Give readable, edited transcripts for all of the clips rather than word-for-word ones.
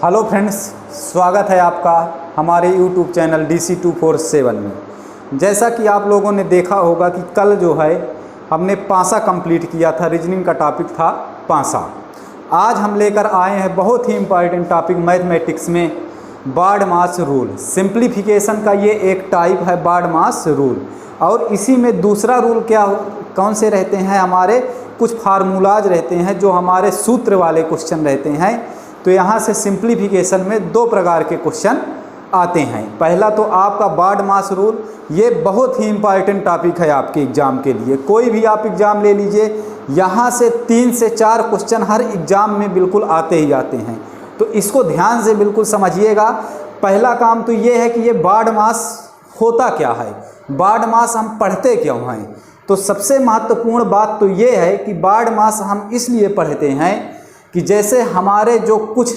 Hello friends, स्वागत है आपका हमारे YouTube चैनल DC247 में। जैसा कि आप लोगों ने देखा होगा कि कल जो है हमने पासा कंप्लीट किया था। रीजनिंग का टॉपिक था पासा। आज हम लेकर आए हैं बहुत ही इम्पॉर्टेंट टॉपिक मैथमेटिक्स में बार्ड मास रूल। सिंप्लीफिकेशन का ये एक टाइप है बार्ड मास रूल, और इसी में दूसरा रूल कौन से रहते हैं, हमारे कुछ फार्मूलाज रहते हैं जो हमारे सूत्र वाले क्वेश्चन रहते हैं। तो यहाँ से सिंप्लीफिकेशन में दो प्रकार के क्वेश्चन आते हैं। पहला तो आपका बार्ड मास रूल, ये बहुत ही इम्पॉर्टेंट टॉपिक है आपके एग्ज़ाम के लिए। कोई भी आप एग्ज़ाम ले लीजिए, यहाँ से 3 से 4 क्वेश्चन हर एग्ज़ाम में बिल्कुल आते ही आते हैं। तो इसको ध्यान से बिल्कुल समझिएगा। पहला काम तो ये है कि ये बार्ड मास होता क्या है, बार्ड मास हम पढ़ते क्यों हैं। तो सबसे महत्वपूर्ण बात तो ये है कि बार्ड मास हम इसलिए पढ़ते हैं कि जैसे हमारे जो कुछ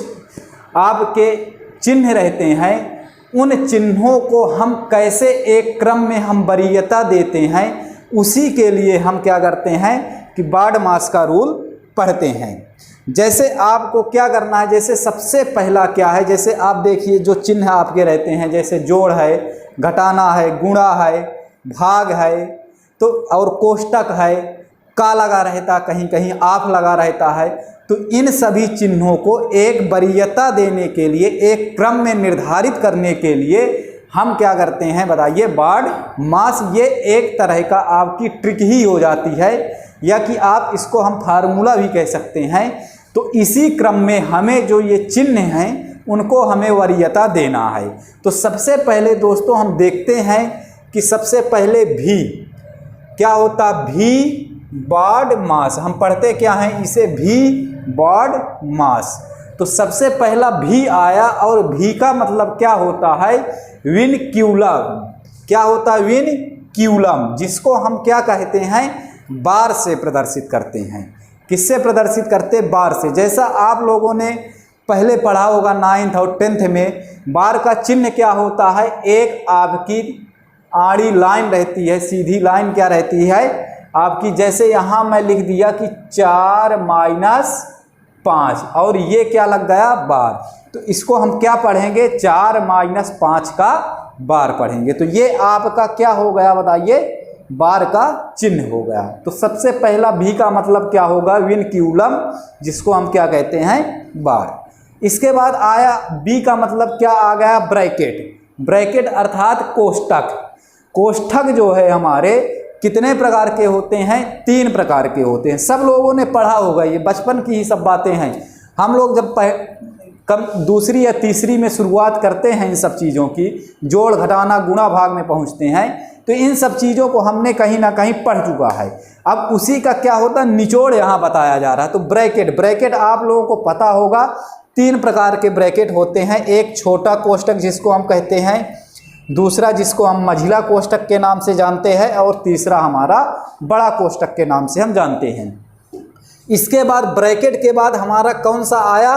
आपके चिन्ह रहते हैं, उन चिन्हों को हम कैसे एक क्रम में हम वरीयता देते हैं, उसी के लिए हम क्या करते हैं कि बार्ड मास का रूल पढ़ते हैं। जैसे आपको क्या करना है, जैसे सबसे पहला क्या है, जैसे आप देखिए जो चिन्ह आपके रहते हैं, जैसे जोड़ है, घटाना है, गुणा है, भाग है, तो और कोष्टक है, का लगा रहता, कहीं कहीं आप लगा रहता है। तो इन सभी चिन्हों को एक वरीयता देने के लिए, एक क्रम में निर्धारित करने के लिए हम क्या करते हैं बताइए, बार्ड मास। ये एक तरह का आपकी ट्रिक ही हो जाती है, या कि आप इसको हम फार्मूला भी कह सकते हैं। तो इसी क्रम में हमें जो ये चिन्ह हैं उनको हमें वरीयता देना है। तो सबसे पहले दोस्तों हम देखते हैं कि सबसे पहले भी क्या होता, भी बार्ड मास। हम पढ़ते क्या हैं इसे, भी बार्ड मास। तो सबसे पहला भी आया, और भी का मतलब क्या होता है, विनक्यूलम। क्या होता है, विनक्यूलम, जिसको हम क्या कहते हैं, बार से प्रदर्शित करते हैं। किससे प्रदर्शित करते, बार से। जैसा आप लोगों ने पहले पढ़ा होगा 9th और 10th में, बार का चिन्ह क्या होता है, एक आपकी आड़ी लाइन रहती है, सीधी लाइन क्या रहती है आपकी। जैसे यहाँ मैं लिख दिया कि 4 - 5, और ये क्या लग गया, बार। तो इसको हम क्या पढ़ेंगे, 4 - 5 का बार पढ़ेंगे। तो ये आपका क्या हो गया बताइए, बार का चिन्ह हो गया। तो सबसे पहला भी का मतलब क्या होगा, विनक्यूलम, जिसको हम क्या कहते हैं, बार। इसके बाद आया बी का मतलब क्या आ गया, ब्रैकेट। ब्रैकेट अर्थात कोष्टक। कोष्ठक जो है हमारे कितने प्रकार के होते हैं, 3 प्रकार के होते हैं। सब लोगों ने पढ़ा होगा, ये बचपन की ही सब बातें हैं। हम लोग जब दूसरी या तीसरी में शुरुआत करते हैं इन सब चीज़ों की, जोड़ घटाना गुणा भाग में पहुंचते हैं, तो इन सब चीज़ों को हमने कहीं ना कहीं पढ़ चुका है। अब उसी का क्या होता है, निचोड़ यहाँ बताया जा रहा है। तो ब्रैकेट, ब्रैकेट आप लोगों को पता होगा 3 प्रकार के ब्रैकेट होते हैं। एक छोटा कोष्टक जिसको हम कहते हैं, दूसरा जिसको हम मझिला कोष्टक के नाम से जानते हैं, और तीसरा हमारा बड़ा कोष्टक के नाम से हम जानते हैं। इसके बाद ब्रैकेट के बाद हमारा कौन सा आया,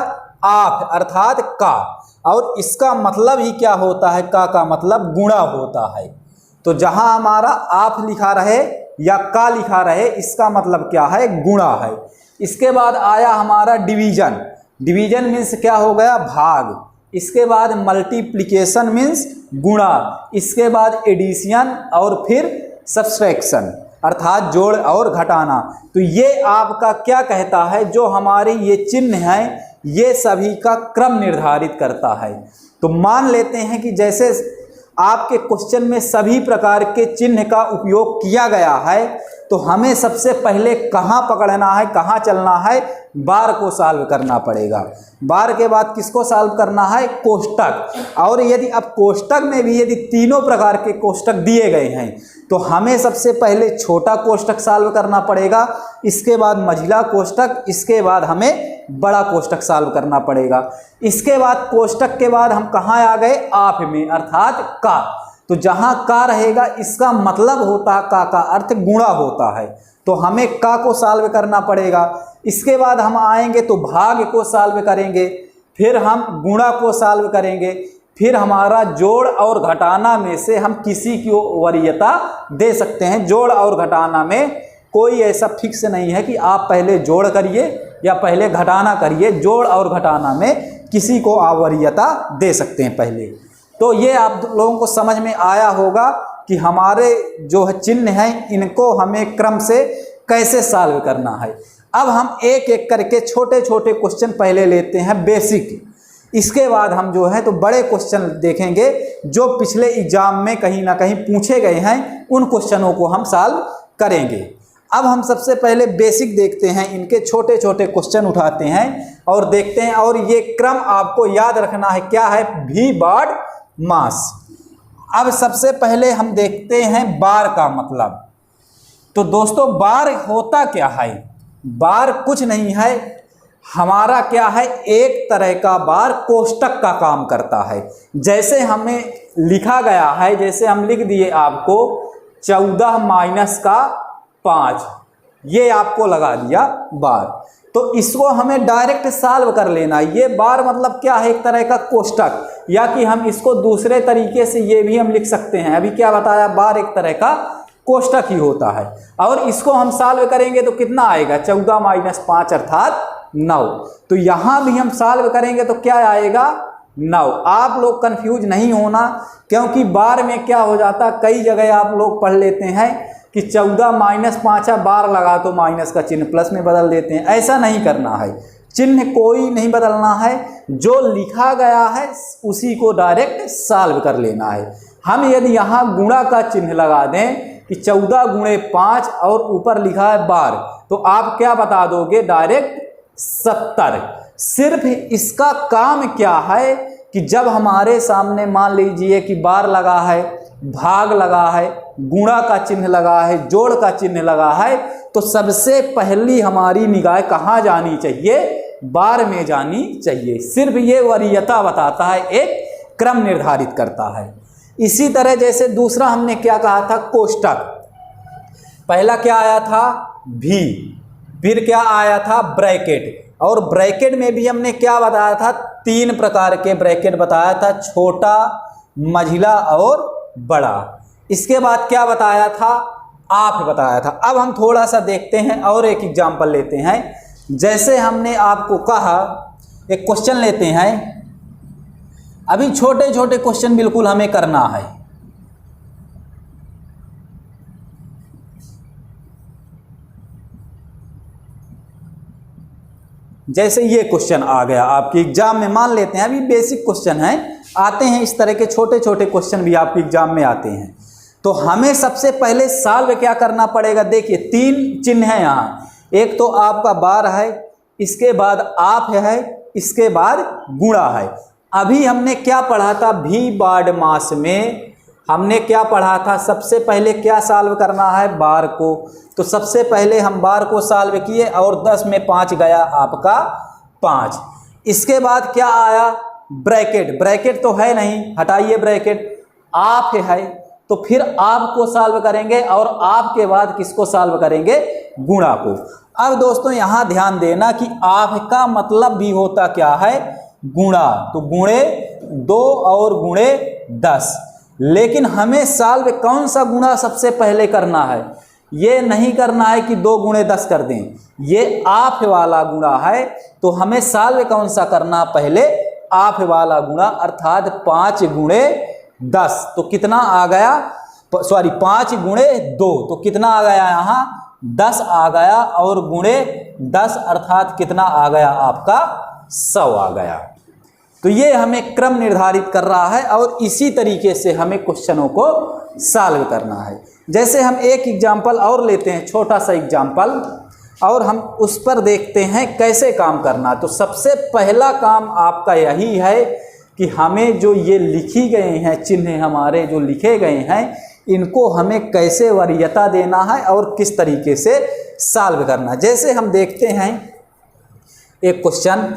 आप अर्थात का, और इसका मतलब ही क्या होता है, का मतलब गुणा होता है। तो जहां हमारा आप लिखा रहे या का लिखा रहे, इसका मतलब क्या है, गुणा है। इसके बाद आया हमारा डिवीजन। डिवीजन मीन्स क्या हो गया, भाग। इसके बाद मल्टीप्लिकेशन मीन्स गुणा। इसके बाद एडिशन, और फिर सब्सट्रैक्शन अर्थात जोड़ और घटाना। तो ये आपका क्या कहता है, जो हमारी ये चिन्ह हैं, ये सभी का क्रम निर्धारित करता है। तो मान लेते हैं कि जैसे आपके क्वेश्चन में सभी प्रकार के चिन्ह का उपयोग किया गया है, तो हमें सबसे पहले कहाँ पकड़ना है, कहाँ चलना है, बार को सॉल्व करना पड़ेगा। बार के बाद किसको सॉल्व करना है, कोष्टक। और यदि अब कोष्टक में भी यदि 3 प्रकार के कोष्टक दिए गए हैं, तो हमें सबसे पहले छोटा कोष्टक सॉल्व करना पड़ेगा, इसके बाद मझिला कोष्टक, इसके बाद हमें बड़ा कोष्टक सॉल्व करना पड़ेगा। इसके बाद कोष्टक के बाद हम कहाँ आ गए, आप में, अर्थात का। तो जहाँ का रहेगा इसका मतलब होता है, का अर्थ गुणा होता है। तो हमें का को सॉल्व करना पड़ेगा। इसके बाद हम आएंगे तो भाग को सॉल्व करेंगे, फिर हम गुणा को सॉल्व करेंगे, फिर हमारा जोड़ और घटाना में से हम किसी की वरीयता दे सकते हैं। जोड़ और घटाना में कोई ऐसा फिक्स नहीं है कि आप पहले जोड़ करिए या पहले घटाना करिए। जोड़ और घटाना में किसी को आप वरीयता दे सकते हैं पहले। तो ये आप लोगों को समझ में आया होगा कि हमारे जो है चिन्ह हैं इनको हमें क्रम से कैसे सॉल्व करना है। अब हम एक एक करके छोटे छोटे क्वेश्चन पहले लेते हैं बेसिक, इसके बाद हम जो है तो बड़े क्वेश्चन देखेंगे जो पिछले एग्जाम में कहीं ना कहीं पूछे गए हैं, उन क्वेश्चनों को हम सॉल्व करेंगे। अब हम सबसे पहले बेसिक देखते हैं, इनके छोटे छोटे क्वेश्चन उठाते हैं और देखते हैं। और ये क्रम आपको याद रखना है, क्या है, भी बार मास। अब सबसे पहले हम देखते हैं बार का मतलब। तो दोस्तों बार होता क्या है, बार कुछ नहीं है, हमारा क्या है, एक तरह का बार कोष्टक का काम करता है। जैसे हमें लिखा गया है, जैसे हम लिख दिए आपको 14 माइनस का 5, ये आपको लगा दिया बार। तो इसको हमें डायरेक्ट सॉल्व कर लेना है। ये बार मतलब क्या है, एक तरह का कोष्टक, या कि हम इसको दूसरे तरीके से ये भी हम लिख सकते हैं। अभी क्या बताया, बार एक तरह का कोष्टक ही होता है। और इसको हम सॉल्व करेंगे तो कितना आएगा, 14 माइनस 5 अर्थात 9। तो यहाँ भी हम सॉल्व करेंगे तो क्या आएगा, 9। आप लोग कंफ्यूज नहीं होना, क्योंकि बार में क्या हो जाता, कई जगह आप लोग पढ़ लेते हैं कि 14 माइनस 5 बार लगा तो माइनस का चिन्ह प्लस में बदल देते हैं। ऐसा नहीं करना है, चिन्ह कोई नहीं बदलना है, जो लिखा गया है उसी को डायरेक्ट सॉल्व कर लेना है। हम यदि यहाँ गुणा का चिन्ह लगा दें कि 14 गुणे 5 और ऊपर लिखा है बार, तो आप क्या बता दोगे, डायरेक्ट 70। सिर्फ इसका काम क्या है कि जब हमारे सामने मान लीजिए कि बार लगा है, भाग लगा है, गुणा का चिन्ह लगा है, जोड़ का चिन्ह लगा है, तो सबसे पहली हमारी निगाह कहाँ जानी चाहिए, बार में जानी चाहिए। सिर्फ ये वरीयता बताता है, एक क्रम निर्धारित करता है। इसी तरह जैसे दूसरा हमने क्या कहा था, कोष्टक। पहला क्या आया था, भी, फिर क्या आया था, ब्रैकेट। और ब्रैकेट में भी हमने क्या बताया था, 3 प्रकार के ब्रैकेट बताया था, छोटा, मझिला और बड़ा। इसके बाद क्या बताया था, आप बताया था। अब हम थोड़ा सा देखते हैं और एक एग्जाम्पल लेते हैं। जैसे हमने आपको कहा, एक क्वेश्चन लेते हैं। अभी छोटे छोटे क्वेश्चन बिल्कुल हमें करना है। जैसे ये क्वेश्चन आ गया आपके एग्जाम में, मान लेते हैं अभी बेसिक क्वेश्चन है, आते हैं इस तरह के छोटे छोटे क्वेश्चन भी आपके एग्जाम में आते हैं। तो हमें सबसे पहले सॉल्व क्या करना पड़ेगा, देखिए 3 चिन्ह हैं यहाँ। एक तो आपका बार है, इसके बाद आप है, इसके बाद गुणा है। अभी हमने क्या पढ़ा था, भी बार मास में हमने क्या पढ़ा था, सबसे पहले क्या सॉल्व करना है, बार को। तो सबसे पहले हम बार को सॉल्व किए और 10 में 5 गया आपका 5। इसके बाद क्या आया, ब्रैकेट। ब्रैकेट तो है नहीं, हटाइए ब्रैकेट, आप है, तो फिर आप को सॉल्व करेंगे और आप के बाद किसको सॉल्व करेंगे, गुणा को। अब दोस्तों यहाँ ध्यान देना कि आप का मतलब भी होता क्या है, गुणा। तो गुणे 2 और गुणे 10। लेकिन हमें सॉल्व कौन सा गुणा सबसे पहले करना है, ये नहीं करना है कि 2 गुणे 10 कर दें, ये आप वाला गुणा है। तो हमें सॉल्व कौन सा करना, पहले आप वाला गुणा, अर्थात 5 गुणे 10। तो कितना आ गया, सॉरी 5 गुणे 2, तो कितना आ गया यहाँ, 10 आ गया, और गुणे 10 अर्थात कितना आ गया आपका, 100 आ गया। तो ये हमें क्रम निर्धारित कर रहा है और इसी तरीके से हमें क्वेश्चनों को सॉल्व करना है। जैसे हम एक एग्जाम्पल और लेते हैं, छोटा सा एग्जाम्पल, और हम उस पर देखते हैं कैसे काम करना। तो सबसे पहला काम आपका यही है कि हमें जो ये लिखी गए हैं चिन्ह, हमारे जो लिखे गए हैं, इनको हमें कैसे वरीयता देना है और किस तरीके से सॉल्व करना। जैसे हम देखते हैं एक क्वेश्चन,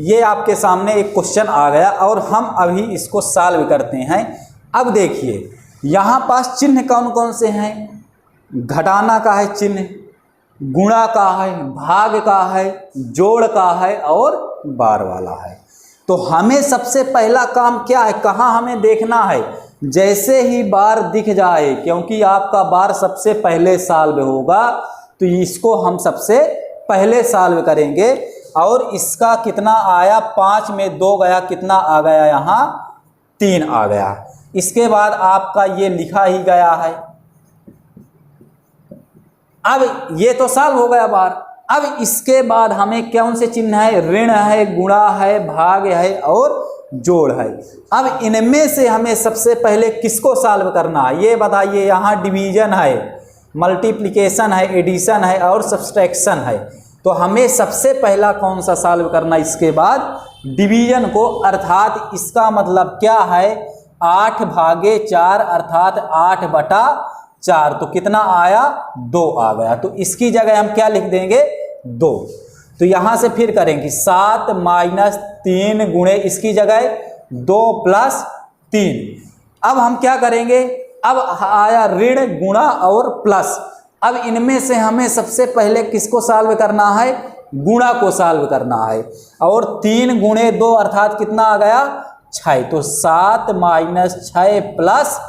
ये आपके सामने एक क्वेश्चन आ गया और हम अभी इसको सॉल्व करते हैं। अब देखिए यहाँ पास चिन्ह कौन कौन से हैं, घटाना का है चिन्ह, गुणा का है, भाग का है, जोड़ का है और बार वाला है। तो हमें सबसे पहला काम क्या है, कहाँ हमें देखना है, जैसे ही बार दिख जाए, क्योंकि आपका बार सबसे पहले सॉल्व होगा तो इसको हम सबसे पहले सॉल्व करेंगे। और इसका कितना आया, 5 में 2 गया, कितना आ गया यहाँ 3 आ गया। इसके बाद आपका ये लिखा ही गया है। अब ये तो सॉल्व हो गया बार। अब इसके बाद हमें कौन से चिन्ह है, ऋण है, गुणा है, भाग है और जोड़ है। अब इनमें से हमें सबसे पहले किसको सॉल्व करना है ये बताइए। यहाँ डिवीजन है, मल्टीप्लिकेशन है, एडिशन है और सब्सट्रैक्शन है। तो हमें सबसे पहला कौन सा सॉल्व करना, इसके बाद डिवीजन को, अर्थात इसका मतलब क्या है 8 भागे 4 अर्थात 8/4। तो कितना आया 2 आ गया। तो इसकी जगह हम क्या लिख देंगे 2। तो यहां से फिर करेंगे 7 - 3 गुणे इसकी जगह 2 + 3। अब हम क्या करेंगे, अब आया ऋण, गुणा और प्लस। अब इनमें से हमें सबसे पहले किसको सॉल्व करना है, गुणा को सॉल्व करना है। और 3 गुणे 2 अर्थात कितना आ गया 6। तो 7 - 6 +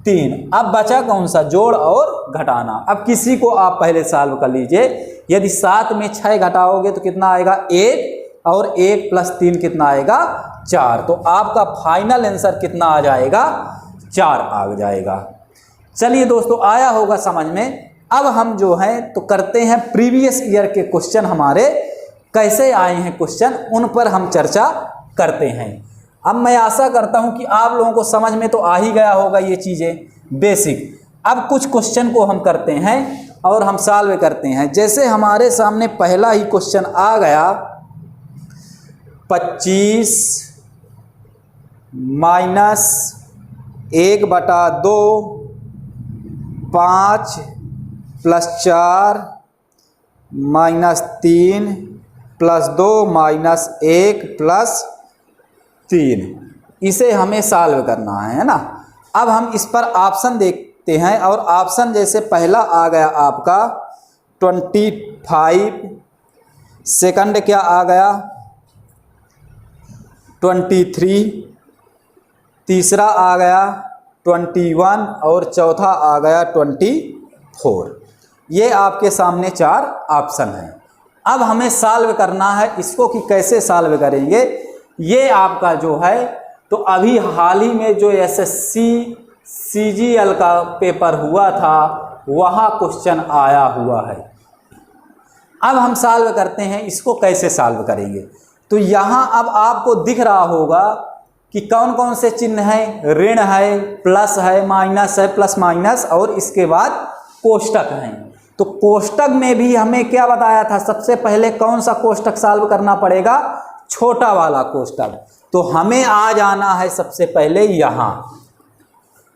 3। अब बचा कौन सा, जोड़ और घटाना। अब किसी को आप पहले सॉल्व कर लीजिए। यदि 7 में 6 घटाओगे तो कितना आएगा 1 और 1 + 3 कितना आएगा 4। तो आपका फाइनल आंसर कितना आ जाएगा 4 आ जाएगा। चलिए दोस्तों, आया होगा समझ में। अब हम जो है तो करते हैं प्रीवियस ईयर के क्वेश्चन हमारे कैसे आए हैं क्वेश्चन, उन पर हम चर्चा करते हैं। अब मैं आशा करता हूं कि आप लोगों को समझ में तो आ ही गया होगा ये चीज़ें बेसिक। अब कुछ क्वेश्चन को हम करते हैं और हम सॉल्व करते हैं। जैसे हमारे सामने पहला ही क्वेश्चन आ गया 25 - 1/2 5 + 4 - 3 + 2 - 1 + 3। इसे हमें सॉल्व करना है ना। अब हम इस पर ऑप्शन देखते हैं और ऑप्शन जैसे पहला आ गया आपका 25, सेकंड क्या आ गया 23, तीसरा आ गया 21 और चौथा आ गया 24। ये आपके सामने 4 ऑप्शन हैं। अब हमें सॉल्व करना है इसको कि कैसे सॉल्व करेंगे। ये आपका जो है तो अभी हाल ही में जो SSC CGL का पेपर हुआ था वहाँ क्वेश्चन आया हुआ है। अब हम सॉल्व करते हैं इसको कैसे सॉल्व करेंगे। तो यहाँ अब आपको दिख रहा होगा कि कौन कौन से चिन्ह हैं, ऋण है, प्लस है, माइनस है, प्लस माइनस और इसके बाद कोष्टक हैं। तो कोष्टक में भी हमें क्या बताया था, सबसे पहले कौन सा कोष्टक सॉल्व करना पड़ेगा, छोटा वाला कोष्टक। तो हमें आ जाना है सबसे पहले यहाँ।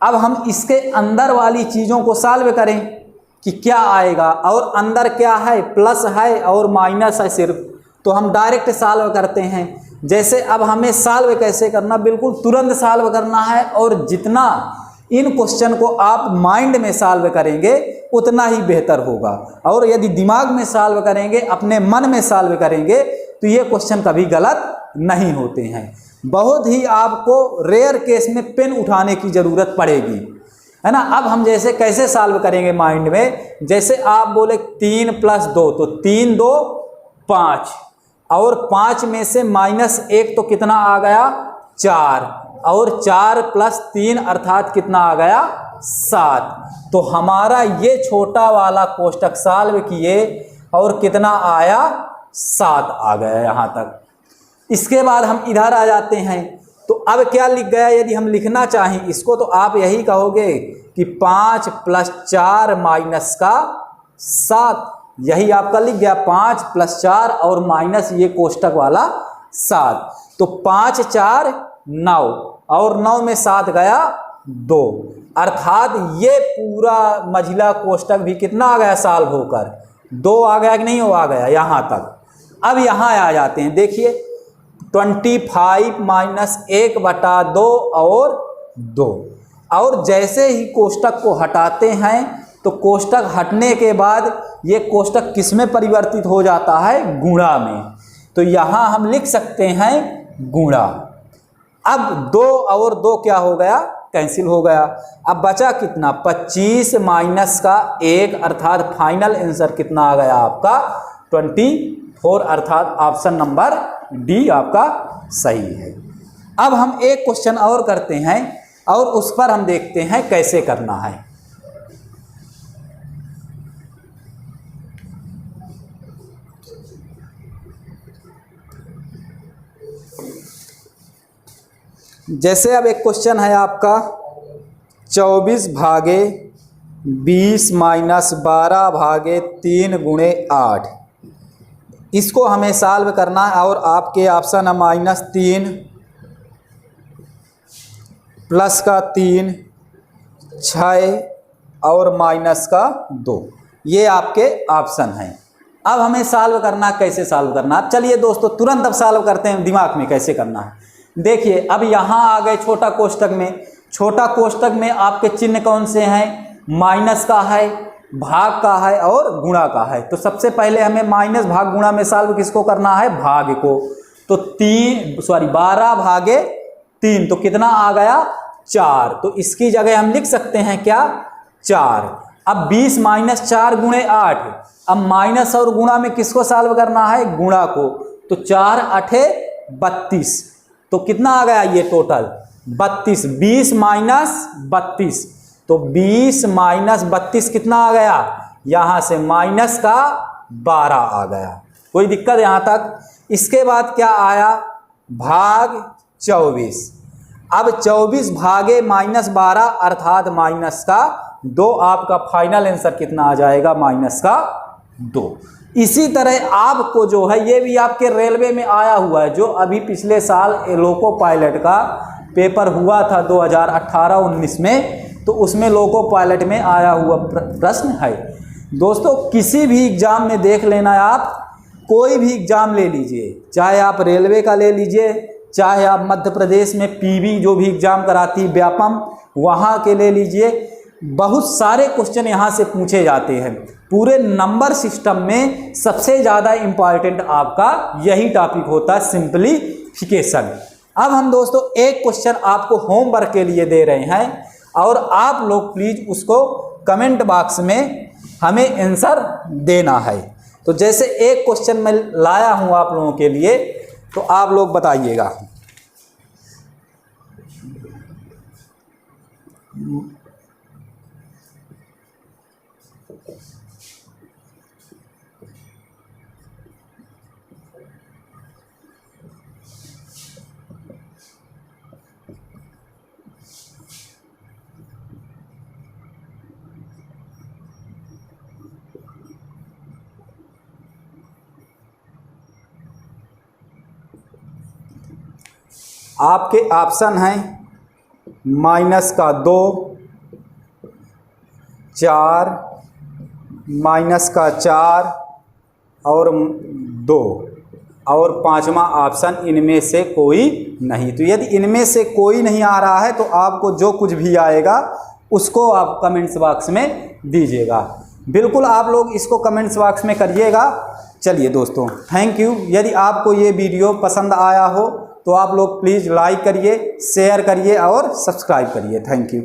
अब हम इसके अंदर वाली चीज़ों को सॉल्व करें कि क्या आएगा, और अंदर क्या है, प्लस है और माइनस है सिर्फ। तो हम डायरेक्ट सॉल्व करते हैं। जैसे अब हमें सॉल्व कैसे करना, बिल्कुल तुरंत सॉल्व करना है। और जितना इन क्वेश्चन को आप माइंड में सॉल्व करेंगे उतना ही बेहतर होगा। और यदि दिमाग में सॉल्व करेंगे, अपने मन में सॉल्व करेंगे, तो ये क्वेश्चन कभी गलत नहीं होते हैं। बहुत ही आपको रेयर केस में पेन उठाने की ज़रूरत पड़ेगी, है ना। अब हम जैसे कैसे सॉल्व करेंगे माइंड में, जैसे आप बोले 3 + 2 तो 3 2 5 और 5 में से -1 तो कितना आ गया 4 और 4 + 3 अर्थात कितना आ गया 7। तो हमारा ये छोटा वाला कोष्टक सॉल्व किए और कितना आया 7 आ गया यहाँ तक। इसके बाद हम इधर आ जाते हैं। तो अब क्या लिख गया, यदि हम लिखना चाहें इसको तो आप यही कहोगे कि 5 + 4 - 7। यही आपका लिख गया 5 + 4 और माइनस ये कोष्टक वाला 7। तो 5 4 9 और 9 में 7 गया 2 अर्थात ये पूरा मझिला कोष्टक भी कितना आ गया सॉल्व होकर 2 आ गया कि नहीं हो आ गया यहाँ तक। अब यहाँ आ जाते हैं, देखिए 25 - 1/2 और 2। और जैसे ही कोष्टक को हटाते हैं तो कोष्टक हटने के बाद ये कोष्टक किस में परिवर्तित हो जाता है, गुणा में। तो यहाँ हम लिख सकते हैं गुणा। अब 2 और 2 क्या हो गया, कैंसिल हो गया। अब बचा कितना, 25 माइनस का 1, अर्थात फाइनल आंसर कितना आ गया आपका 24, अर्थात ऑप्शन नंबर डी आपका सही है। अब हम एक क्वेश्चन और करते हैं और उस पर हम देखते हैं कैसे करना है। जैसे अब एक क्वेश्चन है आपका 24 भागे 20 माइनस 12 भागे 3 गुणे 8, इसको हमें सॉल्व करना है। और आपके ऑप्शन है -3 प्लस का 3 6 और माइनस का 2, ये आपके ऑप्शन हैं। अब हमें सॉल्व करना, कैसे सॉल्व करना, अब चलिए दोस्तों तुरंत अब सॉल्व करते हैं दिमाग में कैसे करना है। देखिए अब यहाँ आ गए छोटा कोष्ठक में, छोटा कोष्ठक में आपके चिन्ह कौन से हैं, माइनस का है, भाग का है और गुणा का है। तो सबसे पहले हमें माइनस भाग गुणा में सॉल्व किसको करना है, भाग को। तो 12 भागे 3 तो कितना आ गया 4, तो इसकी जगह हम लिख सकते हैं क्या 4। अब 20 माइनस 4 गुणे 8, अब माइनस और गुणा में किसको सॉल्व करना है, गुणा को। तो 4 8 32, तो कितना आ गया ये टोटल 32। 20 माइनस 32, तो 20 माइनस 32 कितना आ गया, यहाँ से माइनस का 12 आ गया। कोई दिक्कत यहाँ तक। इसके बाद क्या आया, भाग 24। अब 24 भागे -12 अर्थात माइनस का 2, आपका फाइनल आंसर कितना आ जाएगा, माइनस का 2। इसी तरह आपको जो है, ये भी आपके रेलवे में आया हुआ है, जो अभी पिछले साल लोको पायलट का पेपर हुआ था 2018-19 में, तो उसमें लोको पायलट में आया हुआ प्रश्न है। दोस्तों किसी भी एग्ज़ाम में देख लेना, आप कोई भी एग्ज़ाम ले लीजिए, चाहे आप रेलवे का ले लीजिए, चाहे आप मध्य प्रदेश में पीवी जो भी एग्ज़ाम कराती है व्यापम, वहाँ के ले लीजिए, बहुत सारे क्वेश्चन यहाँ से पूछे जाते हैं। पूरे नंबर सिस्टम में सबसे ज़्यादा इम्पॉर्टेंट आपका यही टॉपिक होता है, सिंप्लीफिकेशन। अब हम दोस्तों एक क्वेश्चन आपको होमवर्क के लिए दे रहे हैं और आप लोग प्लीज़ उसको कमेंट बॉक्स में हमें आंसर देना है। तो जैसे एक क्वेश्चन मैं लाया हूँ आप लोगों के लिए, तो आप लोग बताइएगा। आपके ऑप्शन हैं माइनस का 2, 4, माइनस का 4 और 2 और 5वां ऑप्शन इनमें से कोई नहीं। तो यदि इनमें से कोई नहीं आ रहा है तो आपको जो कुछ भी आएगा उसको आप कमेंट्स बॉक्स में दीजिएगा। बिल्कुल आप लोग इसको कमेंट्स बॉक्स में करिएगा। चलिए दोस्तों, थैंक यू। यदि आपको ये वीडियो पसंद आया हो तो आप लोग प्लीज़ लाइक करिए, शेयर करिए और सब्सक्राइब करिए। Thank you.